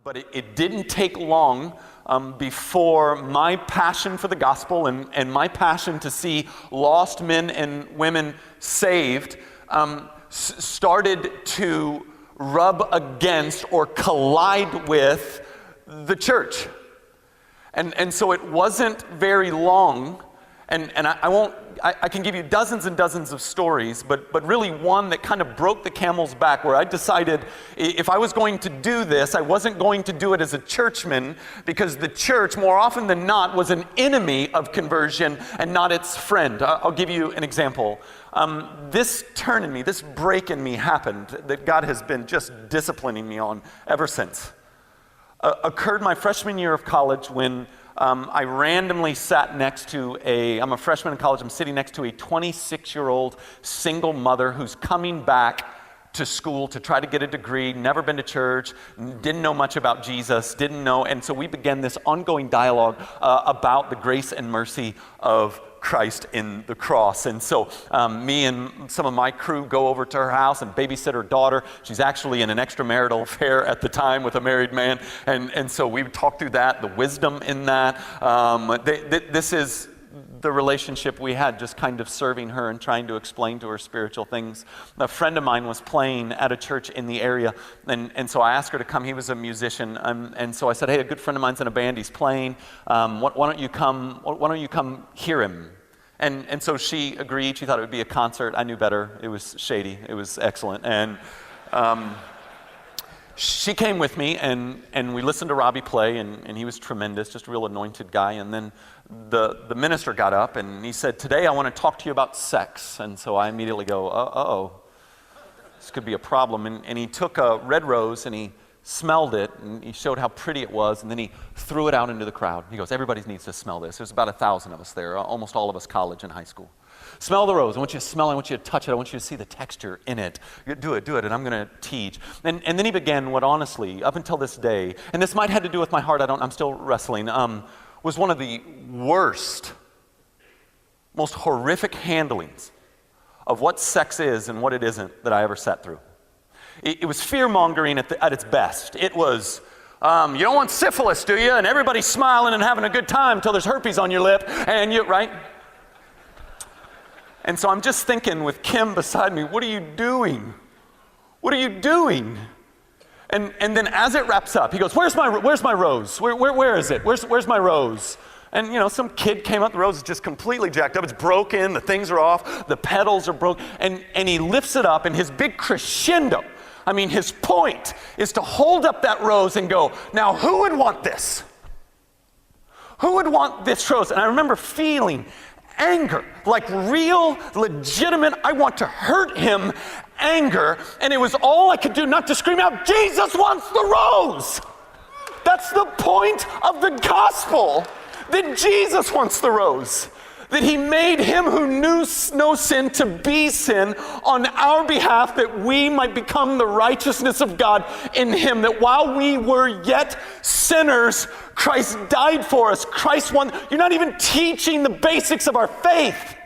But it didn't take long before my passion for the gospel and my passion to see lost men and women saved started to rub against or collide with the church. And so it wasn't very long, and I can give you dozens and dozens of stories, but really one that kind of broke the camel's back, where I decided if I was going to do this, I wasn't going to do it as a churchman, because the church, more often than not, was an enemy of conversion and not its friend. I'll give you an example. This turn in me, this break in me happened that God has been just disciplining me on ever since. Occurred my freshman year of college when I randomly sat next to I'm a freshman in college, I'm sitting next to a 26-year-old single mother who's coming back to school to try to get a degree, never been to church, didn't know much about Jesus, and so we began this ongoing dialogue about the grace and mercy of Christ in the cross. And so me and some of my crew go over to her house and babysit her daughter. She's actually in an extramarital affair at the time with a married man. And so we talk through that, the wisdom in that. This is the relationship we had, just kind of serving her and trying to explain to her spiritual things. A friend of mine was playing at a church in the area, and so I asked her to come. He was a musician, and so I said, hey, a good friend of mine's in a band, he's playing. Why don't you come hear him? And so she agreed. She thought it would be a concert. I knew better. It was shady. It was excellent. And she came with me, and we listened to Robbie play, and he was tremendous, just a real anointed guy. And then the minister got up, and he said, today I want to talk to you about sex. And so I immediately go, uh-oh, this could be a problem. And he took a red rose, and he smelled it, and he showed how pretty it was, and then he threw it out into the crowd. He goes, everybody needs to smell this. There's about 1,000 of us there, almost all of us college and high school. Smell the rose. I want you to smell it. I want you to touch it. I want you to see the texture in it. Do it, and I'm going to teach. And then he began what honestly, up until this day, and this might have to do with my heart, I'm still wrestling, was one of the worst, most horrific handlings of what sex is and what it isn't that I ever sat through. It was fear-mongering at its best. It was, you don't want syphilis, do you? And everybody's smiling and having a good time until there's herpes on your lip, and right? And so I'm just thinking with Kim beside me, what are you doing? What are you doing? And then as it wraps up, he goes, where's my rose? Where is it? Where's my rose? And some kid came up, the rose is just completely jacked up. It's broken, the things are off, the petals are broken. And he lifts it up, and his big crescendo, his point is to hold up that rose and go, now who would want this? Who would want this rose? And I remember feeling anger, like real, legitimate, I want to hurt him anger. And it was all I could do not to scream out, Jesus wants the rose. That's the point of the gospel, that Jesus wants the rose. That he made him who knew no sin to be sin on our behalf, that we might become the righteousness of God in him. That while we were yet sinners, Christ died for us. Christ won. You're not even teaching the basics of our faith.